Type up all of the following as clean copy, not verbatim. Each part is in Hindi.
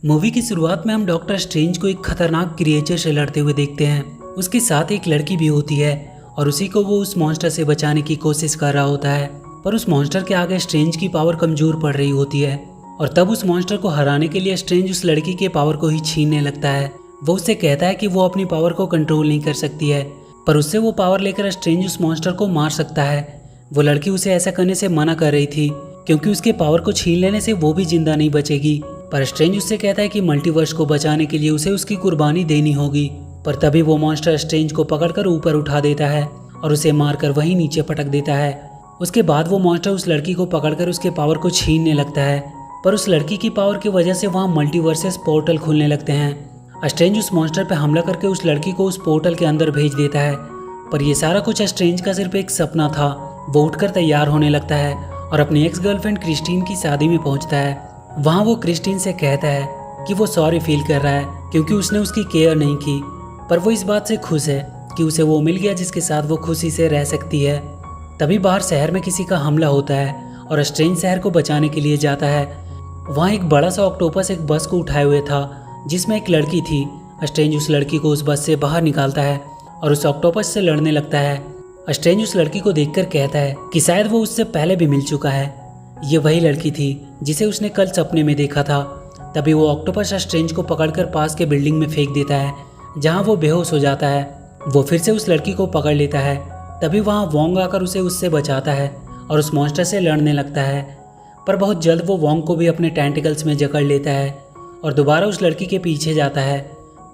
मूवी की शुरुआत में हम डॉक्टर स्ट्रेंज को एक खतरनाक क्रिएचर से लड़ते हुए देखते हैं। उसके साथ एक लड़की भी होती है और उसी को वो उस मॉन्स्टर से बचाने की कोशिश कर रहा होता है, पर उस मॉन्स्टर के आगे स्ट्रेंज की पावर कमजोर पड़ रही होती है और तब उस मॉन्स्टर को हराने के लिए स्ट्रेंज उस लड़की के पावर को ही छीनने लगता है। वो उससे कहता है कि वो अपनी पावर को कंट्रोल नहीं कर सकती है, पर उससे वो पावर लेकर स्ट्रेंज उस मॉन्स्टर को मार सकता है। वो लड़की उसे ऐसा करने से मना कर रही थी क्योंकि उसके पावर को छीन लेने से वो भी जिंदा नहीं बचेगी, पर स्ट्रेंज उससे कहता है कि मल्टीवर्स को बचाने के लिए उसे उसकी कुर्बानी देनी होगी। पर तभी वो मॉन्स्टर स्ट्रेंज को पकड़कर ऊपर उठा देता है और उसे मारकर वहीं नीचे पटक देता है। उसके बाद वो मॉन्स्टर उस लड़की को पकड़कर उसके पावर को छीनने लगता है, पर उस लड़की की पावर की वजह से वहाँ मल्टीवर्सेस पोर्टल खुलने लगते हैं। स्ट्रेंज उस मॉन्स्टर पर हमला करके उस लड़की को उस पोर्टल के अंदर भेज देता है, पर यह सारा कुछ स्ट्रेंज का सिर्फ एक सपना था। वो उठकर तैयार होने लगता है और अपनी एक्स गर्लफ्रेंड क्रिस्टीन की शादी में पहुंचता है। वहाँ वो क्रिस्टीन से कहता है कि वो सॉरी फील कर रहा है क्योंकि उसने उसकी केयर नहीं की, पर वो इस बात से खुश है कि उसे वो मिल गया जिसके साथ वो खुशी से रह सकती है। तभी बाहर शहर में किसी का हमला होता है और स्ट्रेंज शहर को बचाने के लिए जाता है। वहाँ एक बड़ा सा ऑक्टोपस एक बस को उठाए हुए था जिसमें एक लड़की थी। स्ट्रेंज उस लड़की को उस बस से बाहर निकालता है और उस ऑक्टोपस से लड़ने लगता है। स्ट्रेंज उस लड़की को देखकर कहता है कि शायद वो उससे पहले भी मिल चुका है। ये वही लड़की थी जिसे उसने कल सपने में देखा था। तभी वो ऑक्टोपस स्ट्रेंज को पकड़कर पास के बिल्डिंग में फेंक देता है जहाँ वो बेहोश हो जाता है। वो फिर से उस लड़की को पकड़ लेता है। तभी वहाँ वोंग आकर उसे उससे बचाता है और उस मॉन्स्टर से लड़ने लगता है, पर बहुत जल्द वो वोंग को भी अपने टेंटिकल्स में जकड़ लेता है और दोबारा उस लड़की के पीछे जाता है,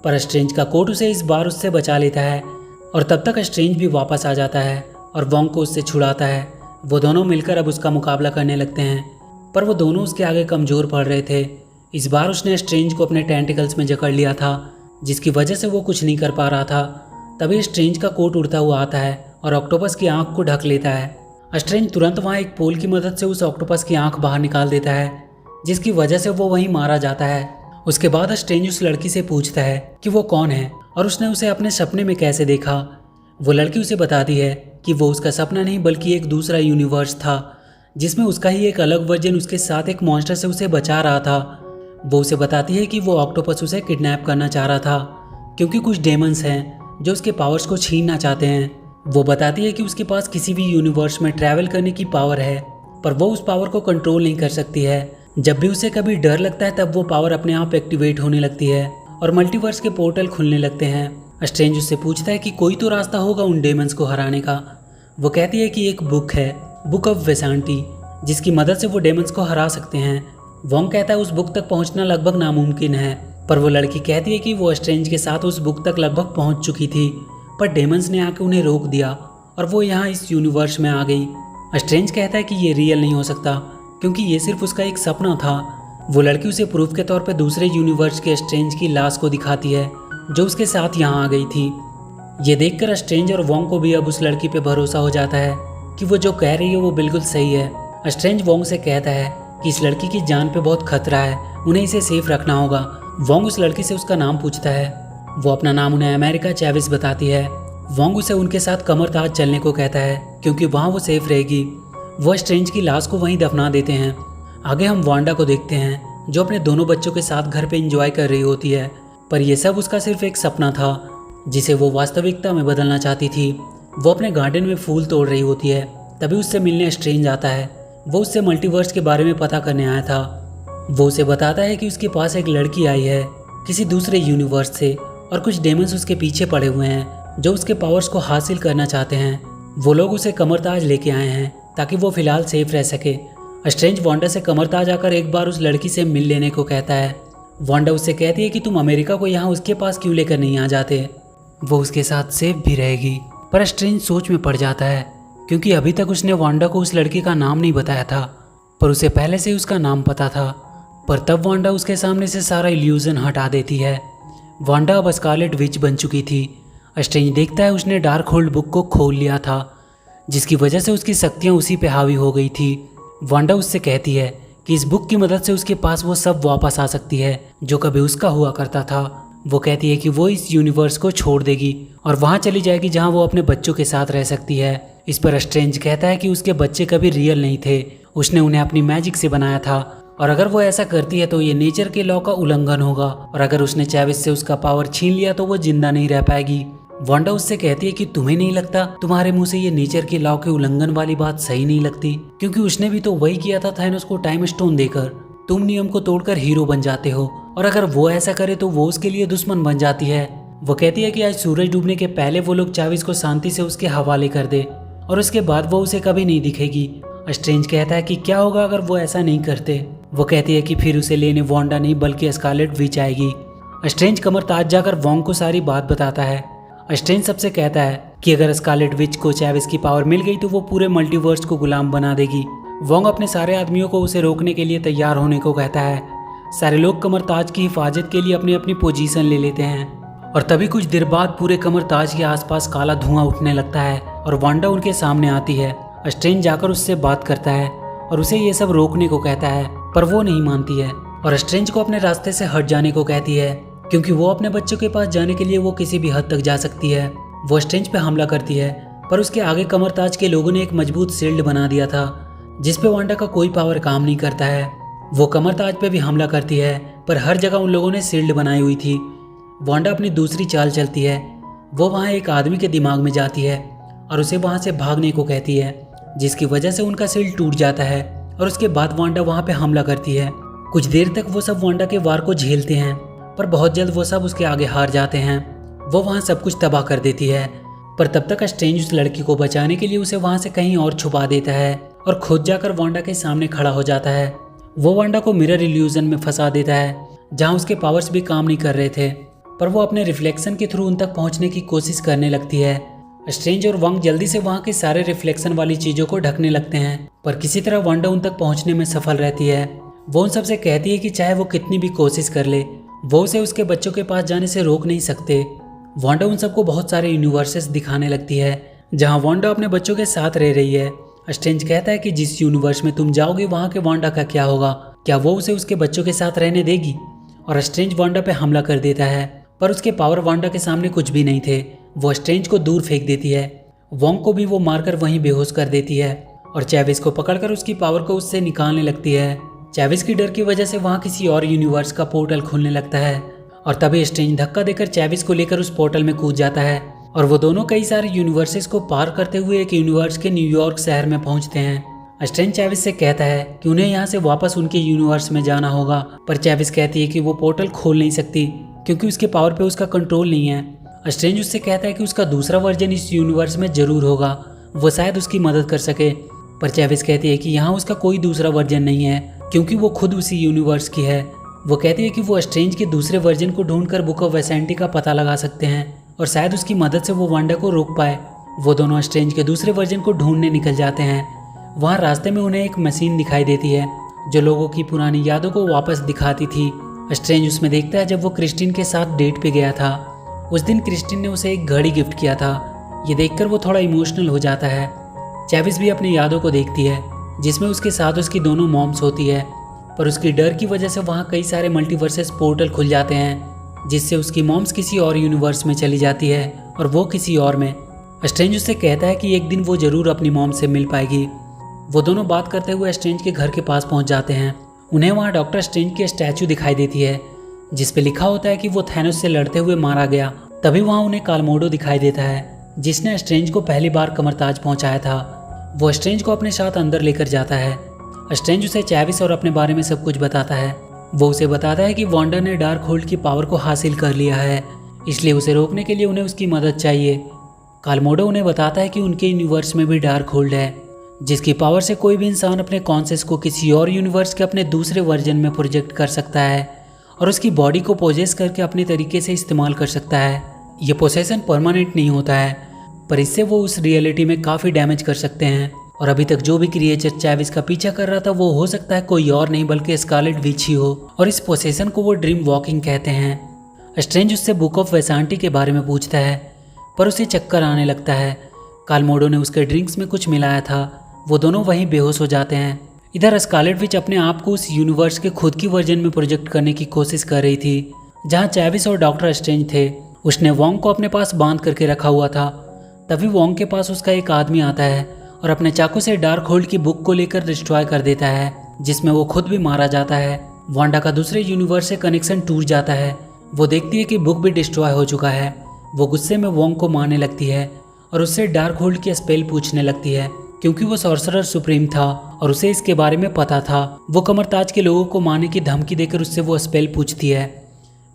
पर स्ट्रेंज का कोट उसे इस बार उससे बचा लेता है और तब तक स्ट्रेंज भी वापस आ जाता है और वोंग को उससे छुड़ाता है। वो दोनों मिलकर अब उसका मुकाबला करने लगते हैं, पर वो दोनों उसके आगे कमज़ोर पड़ रहे थे। इस बार उसने स्ट्रेंज को अपने टेंटिकल्स में जकड़ लिया था जिसकी वजह से वो कुछ नहीं कर पा रहा था। तभी स्ट्रेंज का कोट उड़ता हुआ आता है और ऑक्टोपस की आंख को ढक लेता है। स्ट्रेंज तुरंत वहाँ एक पोल की मदद से उस ऑक्टोपस की आंख बाहर निकाल देता है जिसकी वजह से वो वहीं मारा जाता है। उसके बाद स्ट्रेंज उस लड़की से पूछता है कि वो कौन है और उसने उसे अपने सपने में कैसे देखा। वो लड़की उसे बताती है कि वो उसका सपना नहीं बल्कि एक दूसरा यूनिवर्स था जिसमें उसका ही एक अलग वर्जन उसके साथ एक मॉन्स्टर से उसे बचा रहा था। वो उसे बताती है कि वो ऑक्टोपस उसे किडनैप करना चाह रहा था क्योंकि कुछ डेमंस हैं जो उसके पावर्स को छीनना चाहते हैं। वो बताती है कि उसके पास किसी भी यूनिवर्स में ट्रैवल करने की पावर है, पर वो उस पावर को कंट्रोल नहीं कर सकती है। जब भी उसे कभी डर लगता है तब वो पावर अपने आप एक्टिवेट होने लगती है और मल्टीवर्स के पोर्टल खुलने लगते हैं। स्ट्रेंज उससे पूछता है कि कोई तो रास्ता होगा उन डेमंस को हराने का। वो कहती है कि एक बुक है, बुक ऑफ वेसांटी, जिसकी मदद से वो डेमंस को हरा सकते हैं। वोंग कहता है उस बुक तक पहुंचना लगभग नामुमकिन है, पर वो लड़की कहती है कि वो स्ट्रेंज के साथ उस बुक तक लगभग पहुंच चुकी थी, पर डेमंस ने आके उन्हें रोक दिया और वो यहाँ इस यूनिवर्स में आ गई। स्ट्रेंज कहता है कि ये रियल नहीं हो सकता क्योंकि ये सिर्फ उसका एक सपना था। वो लड़की उसे प्रूफ के तौर पे दूसरे यूनिवर्स के स्ट्रेंज की लाश को दिखाती है जो उसके साथ यहाँ आ गई थी। ये देखकर स्ट्रेंज और वोंग को भी अब उस लड़की पे भरोसा हो जाता है कि वो जो कह रही है वो बिल्कुल सही है। स्ट्रेंज वोंग से कहता है कि इस लड़की की जान पे बहुत खतरा है, उन्हें इसे सेफ रखना होगा। वोंग उस लड़की से उसका नाम पूछता है। वो अपना नाम उन्हें अमेरिका चैविस बताती है। वोंग उसे उनके साथ कमरताज चलने को कहता है क्योंकि वहाँ वो सेफ रहेगी। वो स्ट्रेंज की लाश को वहीं दफना देते हैं। आगे हम वांडा को देखते हैं जो अपने दोनों बच्चों के साथ घर पे एंजॉय कर रही होती है, पर यह सब उसका सिर्फ एक सपना था जिसे वो वास्तविकता में बदलना चाहती थी। वो अपने गार्डन में फूल तोड़ रही होती है, तभी उससे मिलने स्ट्रेंज आता है। वो उससे मल्टीवर्स के बारे में पता करने आया था। वो उसे बताता है कि उसके पास एक लड़की आई है किसी दूसरे यूनिवर्स से और कुछ डेमंस उसके पीछे पड़े हुए हैं जो उसके पावर्स को हासिल करना चाहते हैं। वो लोग उसे कमरताज लेके आए हैं ताकि वो फिलहाल सेफ रह सके। स्ट्रेंज वांडा से कमरताज आकर एक बार उस लड़की से मिल लेने को कहता है। वांडा उससे कहती है कि तुम अमेरिका को यहाँ उसके पास क्यों लेकर नहीं आ जाते, वो उसके साथ सेफ भी रहेगी। पर स्ट्रेंज सोच में पड़ जाता है क्योंकि अभी तक उसने वांडा को उस लड़की का नाम नहीं बताया था, पर उसे पहले से ही उसका नाम पता था। पर तब वांडा उसके सामने से सारा इल्यूजन हटा देती है। वांडा अब स्कारलेट विच बन चुकी थी। स्ट्रेंज देखता है उसने डार्क होल्ड बुक को खोल लिया था जिसकी वजह से उसकी शक्तियाँ उसी पे हावी हो गई थी। वांडा उससे कहती है कि इस बुक की मदद से उसके पास वो सब वापस आ सकती है जो कभी उसका हुआ करता था। वो कहती है कि वो इस यूनिवर्स को छोड़ देगी और वहाँ चली जाएगी जहाँ वो अपने बच्चों के साथ रह सकती है। इस पर स्ट्रेंज कहता है कि उसके बच्चे कभी रियल नहीं थे, उसने उन्हें अपनी मैजिक से बनाया था और अगर वो ऐसा करती है तो ये नेचर के लॉ का उल्लंघन होगा, और अगर उसने चैविस से उसका पावर छीन लिया तो वो जिंदा नहीं रह पाएगी। वांडा उससे कहती है कि तुम्हें नहीं लगता तुम्हारे मुंह से ये नेचर के लॉ के उल्लंघन वाली बात सही नहीं लगती, क्योंकि उसने भी तो वही किया था थैनोस को टाइम स्टोन देकर। तुम नियम को तोड़कर हीरो बन जाते हो, और अगर वो ऐसा करे तो वो उसके लिए दुश्मन बन जाती है। वो कहती है कि आज सूरज डूबने के पहले वो लोग चैविस को शांति से उसके हवाले कर दे, और उसके बाद वो उसे कभी नहीं दिखेगी। स्ट्रेंज कहता है कि क्या होगा अगर वो ऐसा नहीं करते। वो कहती है कि फिर उसे लेने वांडा नहीं बल्कि स्कारलेट विच आएगी। स्ट्रेंज कमर ताज जाकर वोंग को सारी बात बताता है। स्ट्रेंज सबसे कहता है कि अगर स्कारलेट विच को चैविस की पावर मिल गई तो वो पूरे मल्टीवर्स को गुलाम बना देगी। वोंग अपने सारे आदमियों को उसे रोकने के लिए तैयार होने को कहता है। सारे लोग कमर ताज की हिफाजत के लिए अपनी अपनी पोजीशन ले लेते हैं, और तभी कुछ देर बाद पूरे कमर ताज के आसपास काला धुआं उठने लगता है और वांडा उनके सामने आती है। स्ट्रेंज जाकर उससे बात करता है और उसे ये सब रोकने को कहता है, पर वो नहीं मानती है और स्ट्रेंज को अपने रास्ते से हट जाने को कहती है, क्योंकि वो अपने बच्चों के पास जाने के लिए वो किसी भी हद तक जा सकती है। वो स्ट्रेंज पे हमला करती है, पर उसके आगे कमर ताज के लोगों ने एक मजबूत शील्ड बना दिया था जिसपे वांडा का कोई पावर काम नहीं करता है। वो कमर ताज पे भी हमला करती है, पर हर जगह उन लोगों ने शील्ड बनाई हुई थी। वांडा अपनी दूसरी चाल चलती है। वो वहाँ एक आदमी के दिमाग में जाती है और उसे वहाँ से भागने को कहती है, जिसकी वजह से उनका शील्ड टूट जाता है, और उसके बाद वांडा वहाँ पे हमला करती है। कुछ देर तक वो सब वांडा के वार को झेलते हैं, पर बहुत जल्द वो सब उसके आगे हार जाते हैं। वो वहाँ सब कुछ तबाह कर देती है, पर तब तक स्ट्रेंज उस लड़की को बचाने के लिए उसे वहाँ से कहीं और छुपा देता है और खुद जाकर वांडा के सामने खड़ा हो जाता है। वो वांडा को मिरर इल्यूजन में फंसा देता है, जहाँ उसके पावर्स भी काम नहीं कर रहे थे, पर वो अपने रिफ्लेक्शन के थ्रू उन तक पहुँचने की कोशिश करने लगती है। स्ट्रेंज और वोंग जल्दी से वहाँ के सारे रिफ्लेक्शन वाली चीज़ों को ढकने लगते हैं, पर किसी तरह वांडा उन तक पहुँचने में सफल रहती है। वो उन सबसे कहती है कि चाहे वो कितनी भी कोशिश कर ले, वो उसे उसके बच्चों के पास जाने से रोक नहीं सकते। वांडा उन सबको बहुत सारे यूनिवर्सेस दिखाने लगती है जहाँ वांडा अपने बच्चों के साथ रह रही है। स्ट्रेंज कहता है कि जिस यूनिवर्स में तुम जाओगे वहाँ के वांडा का क्या होगा, क्या वो उसे उसके बच्चों के साथ रहने देगी? और स्ट्रेंज वांडा पे हमला कर देता है, पर उसके पावर वांडा के सामने कुछ भी नहीं थे। वो स्ट्रेंज को दूर फेंक देती है। वोंग को भी वो मारकर वहीं बेहोश कर देती है और चैविस को पकड़कर उसकी पावर को उससे निकालने लगती है। चैविस की डर की वजह से वहाँ किसी और यूनिवर्स का पोर्टल खुलने लगता है, और तभी स्ट्रेंज धक्का देकर चैविस को लेकर उस पोर्टल में कूद जाता है, और वो दोनों कई सारे यूनिवर्सेस को पार करते हुए एक यूनिवर्स के न्यूयॉर्क शहर में पहुंचते हैं। स्ट्रेंज चैविस से कहता है कि उन्हें यहाँ से वापस उनके यूनिवर्स में जाना होगा, पर चैविस कहती है कि वो पोर्टल खोल नहीं सकती क्योंकि उसके पावर पे उसका कंट्रोल नहीं है। स्ट्रेंज उससे कहता है कि उसका दूसरा वर्जन इस यूनिवर्स में जरूर होगा, वो शायद उसकी मदद कर सके, पर चैविस कहती है कि यहाँ उसका कोई दूसरा वर्जन नहीं है क्योंकि वो खुद उसी यूनिवर्स की है। वो कहती है कि वो स्ट्रेंज के दूसरे वर्जन को ढूंढकर बुक ऑफ वेसेंटी का पता लगा सकते हैं और शायद उसकी मदद से वो वांडा को रोक पाए। वो दोनों स्ट्रेंज के दूसरे वर्जन को ढूंढने निकल जाते हैं। वहाँ रास्ते में उन्हें एक मशीन दिखाई देती है जो लोगों की पुरानी यादों को वापस दिखाती थी। स्ट्रेंज उसमें देखता है जब वो क्रिस्टिन के साथ डेट पे गया था। उस दिन क्रिस्टिन ने उसे एक घड़ी गिफ्ट किया था। ये देखकर वो थोड़ा इमोशनल हो जाता है। चैविस भी अपनी यादों को देखती है जिसमें उसके साथ उसकी दोनों मॉम्स होती है, पर उसकी डर की वजह से वहाँ कई सारे मल्टीवर्सेस पोर्टल खुल जाते हैं जिससे उसकी मॉम्स किसी और यूनिवर्स में चली जाती है और वो किसी और में। स्ट्रेंज उससे कहता है कि एक दिन वो जरूर अपनी मॉम से मिल पाएगी। वो दोनों बात करते हुए स्ट्रेंज के घर के पास पहुँच जाते हैं। उन्हें वहाँ डॉक्टर स्ट्रेंज की स्टैचू दिखाई देती है जिसपे लिखा होता है कि वो थैनोस से लड़ते हुए मारा गया। तभी वहाँ उन्हें कालमोडो दिखाई देता है जिसने स्ट्रेंज को पहली बार कमरताज पहुँचाया था। वो स्ट्रेंज को अपने साथ अंदर लेकर जाता है। स्ट्रेंज उसे चैविस और अपने बारे में सब कुछ बताता है। वो उसे बताता है कि वांडा ने डार्क होल्ड की पावर को हासिल कर लिया है, इसलिए उसे रोकने के लिए उन्हें उसकी मदद चाहिए। कालमोडो उन्हें बताता है कि उनके यूनिवर्स में भी डार्क होल्ड है जिसकी पावर से कोई भी इंसान अपने कॉन्शियस को किसी और यूनिवर्स के अपने दूसरे वर्जन में प्रोजेक्ट कर सकता है और उसकी बॉडी को पोजेस करके अपने तरीके से इस्तेमाल कर सकता है। ये पोसेशन परमानेंट नहीं होता है, पर इससे वो उस रियलिटी में काफ़ी डैमेज कर सकते हैं। और अभी तक जो भी क्रिएचर चैविस का पीछा कर रहा था वो हो सकता है कोई और नहीं बल्कि स्कारलेट विच ही हो, और इस पोसेशन को वो ड्रीम वॉकिंग कहते हैं। स्ट्रेंज उससे बुक ऑफ वेसांटी के बारे में पूछता है, पर उसे चक्कर आने लगता है। कालमोडो ने उसके ड्रिंक्स में कुछ मिलाया था। वो दोनों वहीं बेहोश हो जाते हैं। इधर स्कारलेट विच अपने आप को उस यूनिवर्स के खुद की वर्जन में प्रोजेक्ट करने की कोशिश कर रही थी जहाँ चैविस और डॉक्टर स्ट्रेंज थे। उसने वोंग को अपने पास बांध करके रखा हुआ था। तभी वोंग के पास उसका एक आदमी आता है और अपने चाकू से डार्क होल्ड की बुक को लेकर डिस्ट्रॉय कर देता है। जिसमें वो खुद भी मारा जाता है। वांडा का दूसरे यूनिवर्स से कनेक्शन टूट जाता है। वो देखती है कि बुक भी डिस्ट्रॉय हो चुका है। वो गुस्से में वोंग को मारने लगती है और उससे डार्क होल्ड की स्पेल पूछने लगती है, क्योंकि वो सॉर्सरर सुप्रीम था और उसे इसके बारे में पता था। वो कमरताज के लोगों को मारने की धमकी देकर उससे वो स्पेल पूछती है।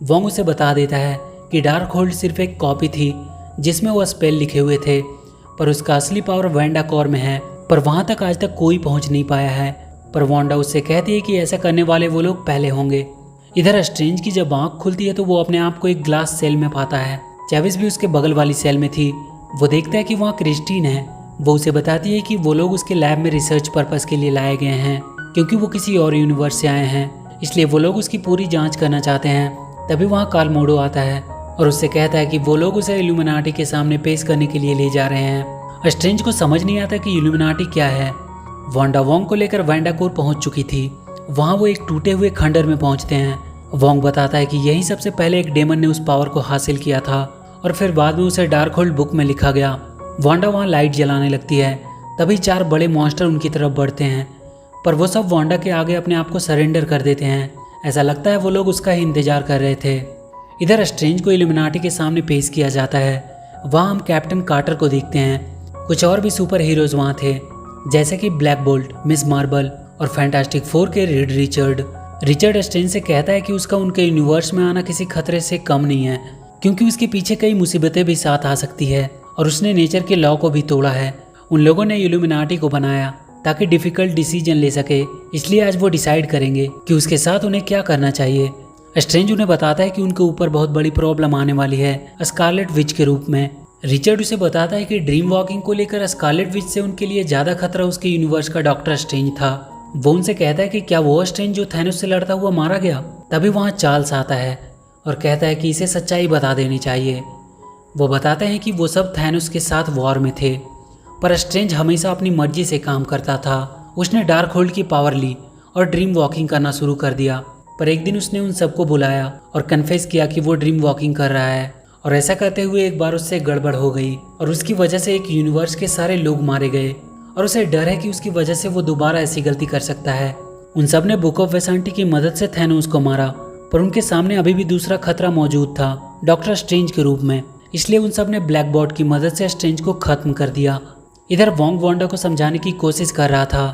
वोंग उसे बता देता है कि डार्क होल्ड सिर्फ एक कॉपी थी जिसमें वो स्पेल लिखे हुए थे, पर उसका असली पावर वांडा कोर में है, पर वहाँ तक आज तक कोई पहुँच नहीं पाया है। पर वांडा उससे कहती है कि ऐसा करने वाले वो लोग पहले होंगे। इधर स्ट्रेंज की जब आँख खुलती है तो वो अपने आप को एक ग्लास सेल में पाता है। चेविस भी उसके बगल वाली सेल में थी। वो देखता है कि वहाँ क्रिस्टीन है। वो उसे बताती है कि वो लोग उसके लैब में रिसर्च पर्पस के लिए लाए गए हैं, क्योंकि वो किसी और यूनिवर्स से आए हैं, इसलिए वो लोग उसकी पूरी जांच करना चाहते हैं। तभी वहाँ कार्ल मोडो आता है और उससे कहता है कि वो लोग उसे इल्यूमिनाटी के सामने पेश करने के लिए ले जा रहे हैं। स्ट्रेंज को समझ नहीं आता कि इल्यूमिनाटी क्या है। वांडा वोंग को लेकर वांडा कोर पहुंच चुकी थी। वहाँ वो एक टूटे हुए खंडर में पहुंचते हैं। वोंग बताता है कि यही सबसे पहले एक डेमन ने उस पावर को हासिल किया था और फिर बाद में उसे डार्क होल्ड बुक में लिखा गया। वांडा वहाँ लाइट जलाने लगती है। तभी 4 बड़े मॉन्स्टर उनकी तरफ बढ़ते हैं, पर वो सब वांडा के आगे अपने आप को सरेंडर कर देते हैं। ऐसा लगता है वो लोग उसका ही इंतजार कर रहे थे। इधर स्ट्रेंज को इल्यूमिनाटी के सामने पेश किया जाता है। वहाँ हम कैप्टन कार्टर को देखते हैं। कुछ और भी सुपर हीरोज वहाँ थे, जैसे कि ब्लैक बोल्ट, मिस मार्बल और फैंटास्टिक 4 के रीड रिचर्ड स्ट्रेंज से कहता है कि उसका उनके यूनिवर्स में आना किसी खतरे से कम नहीं है, क्योंकि उसके पीछे कई मुसीबतें भी साथ आ सकती है और उसने नेचर के लॉ को भी तोड़ा है। उन लोगों ने इल्यूमिनाटी को बनाया ताकि डिफिकल्ट डिसीजन ले सके, इसलिए आज वो डिसाइड करेंगे कि उसके साथ उन्हें क्या करना चाहिए। स्ट्रेंज उन्हें बताता है कि उनके ऊपर बहुत बड़ी प्रॉब्लम आने वाली है, स्कारलेट विच के रूप में। रिचर्ड उसे बताता है कि ड्रीम वॉकिंग को लेकर स्कारलेट विच से उनके लिए ज़्यादा खतरा उसके यूनिवर्स का डॉक्टर स्ट्रेंज था। वो उनसे कहता है कि क्या वो स्ट्रेंज जो थैनोस से लड़ता हुआ मारा गया। तभी वहाँ चार्ल्स आता है और कहता है कि इसे सच्चाई बता देनी चाहिए। वो बताते हैं कि वो सब थैनोस के साथ वॉर में थे, पर स्ट्रेंज हमेशा अपनी मर्जी से काम करता था। उसने डार्क होल्ड की पावर ली और ड्रीम वॉकिंग करना शुरू कर दिया, पर एक दिन उसने उन सबको बुलाया और कन्फेस किया कि वो ड्रीम वॉकिंग कर रहा है। और ऐसा करते हुए एक बार उससे गड़बड़ हो गई और उसकी वजह से एक यूनिवर्स के सारे लोग मारे गए और उसे डर है कि उसकी वजह से वो दोबारा ऐसी गलती कर सकता है। उन सब ने बुक ऑफ वेसांटी की मदद से थैनोस को मारा, पर उनके सामने अभी भी दूसरा खतरा मौजूद था, डॉक्टर स्ट्रेंज के रूप में। इसलिए उन सब ने ब्लैक बॉट की मदद से स्ट्रेंज को खत्म कर दिया। इधर वोंग वांडा को समझाने की कोशिश कर रहा था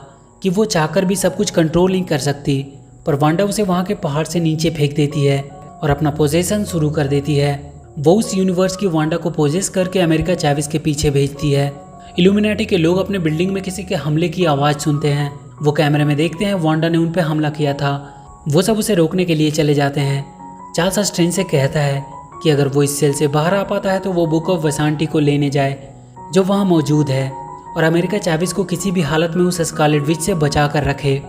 कि वो चाहकर भी सब कुछ कंट्रोल नहीं कर सकती, पर वांडा उसे वहाँ के पहाड़ से नीचे फेंक देती है और अपना पोजेशन शुरू कर देती है। वो उस यूनिवर्स की वांडा को पोजेस करके अमेरिका चेविस के पीछे भेजती है। इल्यूमिनाटी के लोग अपने बिल्डिंग में किसी के हमले की आवाज़ सुनते हैं। वो कैमरे में देखते हैं वांडा ने उन पर हमला किया था। वो सब उसे रोकने के लिए चले जाते हैं। चार्ल्स स्ट्रेंज से कहता है कि अगर वो इस सेल से बाहर आ पाता है तो वो बुक ऑफ वेसांटी को लेने जाए जो वहाँ मौजूद है, और अमेरिका चेविस को किसी भी हालत में उस स्कारलेट विच से बचा कर रखे।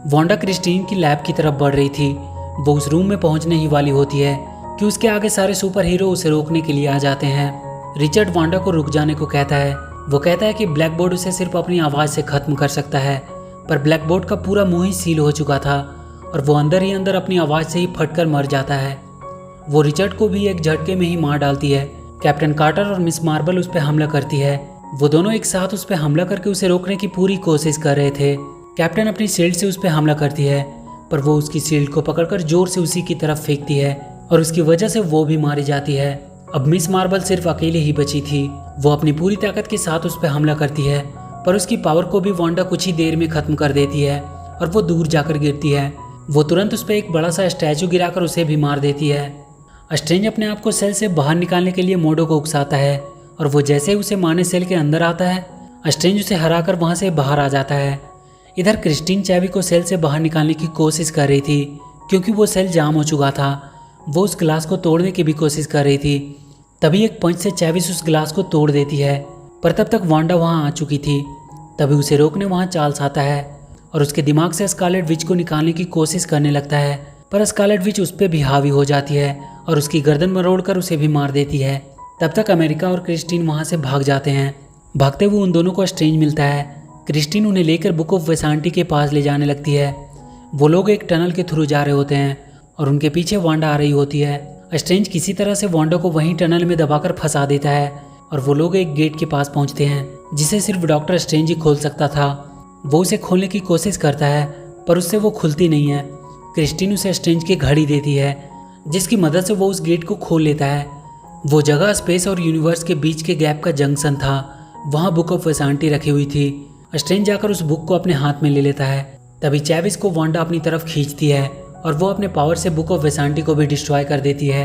वांडा क्रिस्टीन की लैब की तरफ बढ़ रही थी। वो उस रूम में पहुंचने ही वाली होती है कि उसके आगे सारे सुपर हीरो उसे रोकने के लिए आ जाते हैं। रिचर्ड वांडा को रुक जाने को कहता है। वो कहता है कि ब्लैक बोर्ड उसे सिर्फ अपनी आवाज़ से ख़त्म कर सकता है, पर ब्लैक बोर्ड का पूरा मुंह ही सील हो चुका था और वो अंदर ही अंदर अपनी आवाज़ से ही फटकर मर जाता है। वो रिचर्ड को भी एक झटके में ही मार डालती है। कैप्टन कार्टर और मिस मार्बल उस पर हमला करती है। वो दोनों एक साथ उस पर हमला करके उसे रोकने की पूरी कोशिश कर रहे थे। कैप्टन अपनी शील्ड से उस पर हमला करती है, पर वो उसकी शील्ड को पकड़कर जोर से उसी की तरफ फेंकती है और उसकी वजह से वो भी मारी जाती है। अब मिस मार्बल सिर्फ अकेले ही बची थी। वो अपनी पूरी ताकत के साथ उस पर हमला करती है, पर उसकी पावर को भी वांडा कुछ ही देर में खत्म कर देती है और वो दूर जाकर गिरती है। वो तुरंत उस पर एक बड़ा सा स्टैचू गिराकर उसे भी मार देती है। स्ट्रेंज अपने आप को सेल से बाहर निकालने के लिए मोडो को उकसाता है और वो जैसे ही उसे मारने सेल के अंदर आता है, स्ट्रेंज उसे हराकर वहाँ से बाहर आ जाता है। इधर क्रिस्टीन चेवी को सेल से बाहर निकालने की कोशिश कर रही थी, क्योंकि वो सेल जाम हो चुका था। वो उस ग्लास को तोड़ने की भी कोशिश कर रही थी। तभी एक पंच से चेविस उस ग्लास को तोड़ देती है, पर तब तक वांडा वहाँ आ चुकी थी। तभी उसे रोकने वहाँ चार्ल्स आता है और उसके दिमाग से स्कारलेट विच को निकालने की कोशिश करने लगता है, पर स्कारलेट विच उस पर भी हावी हो जाती है और उसकी गर्दन मरोड़कर उसे भी मार देती है। तब तक अमेरिका और क्रिस्टीन वहाँ से भाग जाते हैं। भागते हुए उन दोनों को स्ट्रेंज मिलता है। क्रिस्टीन उन्हें लेकर बुक ऑफ वेसांटी के पास ले जाने लगती है। वो लोग एक टनल के थ्रू जा रहे होते हैं और उनके पीछे वांडा आ रही होती है। स्ट्रेंज किसी तरह से वांडा को वहीं टनल में दबाकर फंसा देता है और वो लोग एक गेट के पास पहुंचते हैं जिसे सिर्फ डॉक्टर स्ट्रेंज ही खोल सकता था। वो उसे खोलने की कोशिश करता है, पर उससे वो खुलती नहीं है। क्रिस्टीन उसे स्ट्रेंज की घड़ी देती है जिसकी मदद से वो उस गेट को खोल लेता है। वो जगह स्पेस और यूनिवर्स के बीच के गैप का जंक्शन था। वहाँ बुक ऑफ वेसांटी रखी हुई थी। स्ट्रेंज जाकर उस बुक को अपने हाथ में ले लेता है। तभी चैविस को वांडा अपनी तरफ खींचती है और वो अपने पावर से बुक ऑफ वेसांटी को भी डिस्ट्रॉय कर देती है।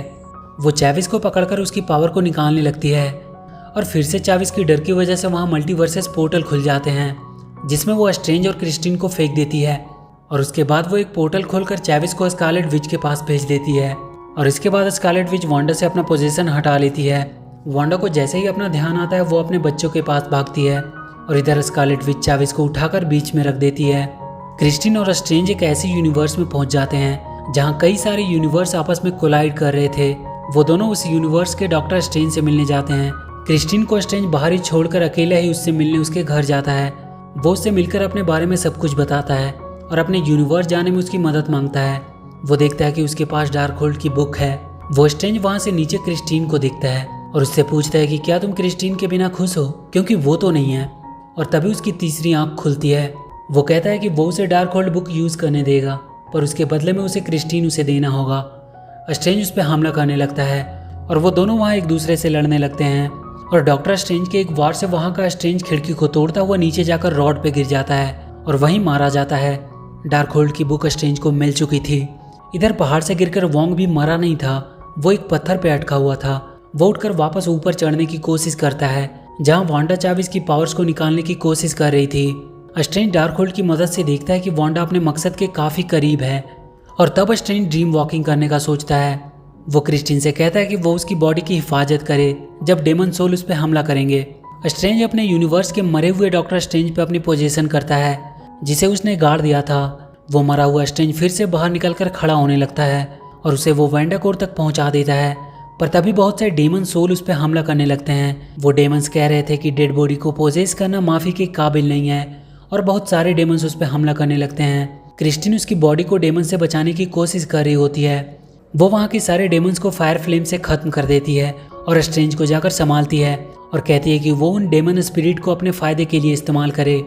वो चैविस को पकड़कर उसकी पावर को निकालने लगती है और फिर से चैविस की डर की वजह से वहाँ मल्टीवर्सेस पोर्टल खुल जाते हैं जिसमें वो स्ट्रेंज और क्रिस्टीन को फेंक देती है और उसके बाद वो एक पोर्टल खोलकर चैविस को स्कारलेट विच के पास भेज देती है और इसके बाद स्कारलेट विच वांडा से अपना पोजीशन हटा लेती है। वांडा को जैसे ही अपना ध्यान आता है वो अपने बच्चों के पास भागती है और इधर स्कारलेट विच चैविस को उठाकर बीच में रख देती है। क्रिस्टीन और स्ट्रेंज एक ऐसे यूनिवर्स में पहुंच जाते हैं जहां कई सारे यूनिवर्स आपस में कोलाइड कर रहे थे। वो दोनों उस यूनिवर्स के डॉक्टर स्ट्रेंज से मिलने जाते हैं। क्रिस्टीन को स्ट्रेंज बाहर ही छोड़कर अकेले ही उससे मिलने उसके घर जाता है। वो उससे मिलकर अपने बारे में सब कुछ बताता है और अपने यूनिवर्स जाने में उसकी मदद मांगता है। वो देखता है कि उसके पास डार्कहोल्ड की बुक है। वो स्ट्रेंज वहाँ से नीचे क्रिस्टीन को देखता है और उससे पूछता है कि क्या तुम क्रिस्टीन के बिना खुश हो, क्योंकि वो तो नहीं है। और तभी उसकी तीसरी आंख खुलती है। वो कहता है कि वो उसे डार्कहोल्ड बुक यूज करने देगा पर उसके बदले में उसे क्रिस्टीन उसे देना होगा। स्ट्रेंज उस पर हमला करने लगता है और वो दोनों वहाँ एक दूसरे से लड़ने लगते हैं और डॉक्टर स्ट्रेंज के एक वार से वहाँ का स्ट्रेंज खिड़की को तोड़ता हुआ नीचे जाकर रॉड पे गिर जाता है और वहीं मारा जाता है। डार्कहोल्ड की बुक स्ट्रेंज को मिल चुकी थी। इधर पहाड़ से गिरकर वोंग भी मरा नहीं था, वो एक पत्थर पे अटका हुआ था। वो उठकर वापस ऊपर चढ़ने की कोशिश करता है जहाँ वांडा चैविस की पावर्स को निकालने की कोशिश कर रही थी। स्ट्रेंज डार्कहोल्ड की मदद से देखता है कि वांडा अपने मकसद के काफी करीब है और तब स्ट्रेंज ड्रीम वॉकिंग करने का सोचता है। वो क्रिस्टीन से कहता है कि वो उसकी बॉडी की हिफाजत करे जब डेमन सोल उस पर हमला करेंगे। स्ट्रेंज अपने यूनिवर्स के मरे हुए डॉक्टर स्ट्रेंज पे अपनी पोजीशन करता है जिसे उसने गाड़ दिया था। वो मरा हुआ स्ट्रेंज फिर से बाहर निकलकर खड़ा होने लगता है और उसे वो वेंडाकोर तक पहुंचा देता है। पर तभी बहुत से डेमन सोल उस पर हमला करने लगते हैं। वो डेमंस कह रहे थे कि डेड बॉडी को पोजेस करना माफी के काबिल नहीं है और बहुत सारे डेमंस उस पर हमला करने लगते हैं। क्रिस्टीन उसकी बॉडी को डेमन से बचाने की कोशिश कर रही होती है। वो वहाँ के सारे डेमंस को फायर फ्लेम से खत्म कर देती है और स्ट्रेंज को जाकर संभालती है और कहती है कि वो उन डेमन स्पिरिट को अपने फायदे के लिए इस्तेमाल करे।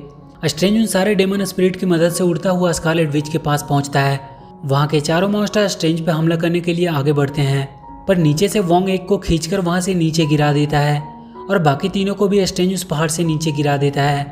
स्ट्रेंज उन सारे डेमन स्पिरिट की मदद से उड़ता हुआ स्कारलेट विच के पास पहुंचता है। वहाँ के चारों मॉन्स्टर स्ट्रेंज पे हमला करने के लिए आगे बढ़ते हैं पर नीचे से वोंग एक को खींचकर वहाँ से नीचे गिरा देता है और बाकी तीनों को भी स्ट्रेंज उस पहाड़ से नीचे गिरा देता है।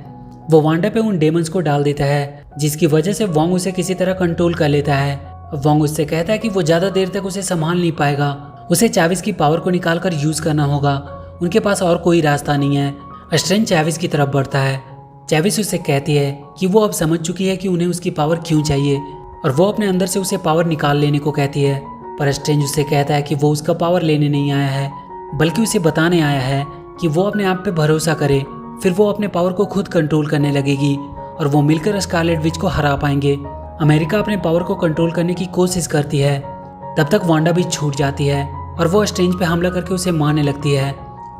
वो वांडा पे उन डेमंस को डाल देता है जिसकी वजह से वोंग उसे किसी तरह कंट्रोल कर लेता है। वोंग उससे कहता है कि वो ज्यादा देर तक उसे संभाल नहीं पाएगा, उसे चैविस की पावर को निकालकर यूज करना होगा, उनके पास और कोई रास्ता नहीं है। स्ट्रेंज चैविस की तरफ बढ़ता है। चैविस उससे कहती है कि वो अब समझ चुकी है कि उन्हें उसकी पावर क्यों चाहिए और वो अपने अंदर से उसे पावर निकाल लेने को कहती है। पर स्ट्रेंज उससे कहता है कि वो उसका पावर लेने नहीं आया है बल्कि उसे बताने आया है कि वो अपने आप पे भरोसा करे, फिर वो अपने पावर को खुद कंट्रोल करने लगेगी और वो मिलकर स्कारलेट विच को हरा पाएंगे। अमेरिका अपने पावर को कंट्रोल करने की कोशिश करती है। तब तक वांडा भी छूट जाती है और वो स्ट्रेंज पे हमला करके उसे मारने लगती है।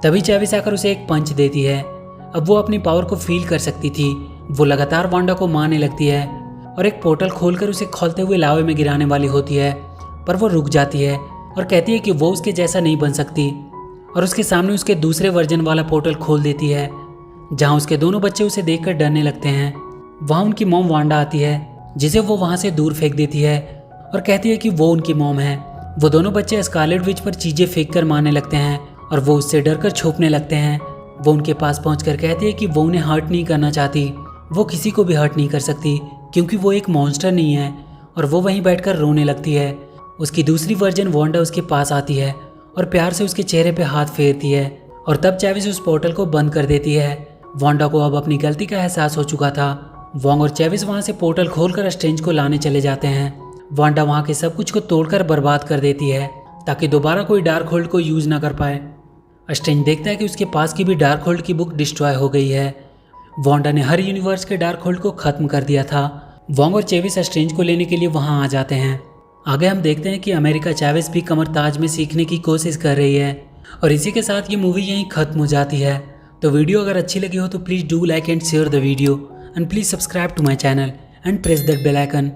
तभी चैविस आकर उसे एक पंच देती है। अब वो अपनी पावर को फील कर सकती थी। वो लगातार वांडा को मारने लगती है और एक पोर्टल खोलकर उसे खोलते हुए लावे में गिराने वाली होती है पर वो रुक जाती है और कहती है कि वो उसके जैसा नहीं बन सकती और उसके सामने उसके दूसरे वर्जन वाला पोर्टल खोल देती है जहाँ उसके दोनों बच्चे उसे देखकर डरने लगते हैं। वहाँ उनकी मॉम वांडा आती है जिसे वो वहाँ से दूर फेंक देती है और कहती है कि वो उनकी मॉम है। वो दोनों बच्चे स्कारलेट विच पर चीजें फेंक कर मारने लगते हैं और वो उससे डरकर छुपने लगते हैं। वो उनके पास पहुंचकर कहती है कि वो उन्हें हर्ट नहीं करना चाहती, वो किसी को भी हर्ट नहीं कर सकती क्योंकि वो एक मॉन्स्टर नहीं है और वो वहीं बैठकर रोने लगती है। उसकी दूसरी वर्जन वांडा उसके पास आती है और प्यार से उसके चेहरे पे हाथ फेरती है और तब चैविस उस पोर्टल को बंद कर देती है। वांडा को अब अपनी गलती का एहसास हो चुका था। वोंग और चैविस वहाँ से पोर्टल खोलकर स्ट्रेंज को लाने चले जाते हैं। वांडा वहाँ के सब कुछ को तोड़कर बर्बाद कर देती है ताकि दोबारा कोई डार्कहोल्ड को यूज ना कर पाए। स्ट्रेंज देखता है कि उसके पास की भी डार्कहोल्ड की बुक डिस्ट्रॉय हो गई है। वांडा ने हर यूनिवर्स के डार्कहोल्ड को खत्म कर दिया था। वोंग और चैविस स्ट्रेंज को लेने के लिए वहाँ आ जाते हैं। आगे हम देखते हैं कि अमेरिका चैविस भी कमरताज में सीखने की कोशिश कर रही है और इसी के साथ ये मूवी यहीं खत्म हो जाती है। तो वीडियो अगर अच्छी लगी हो तो please do like and share the video and please subscribe to my channel and press that bell icon.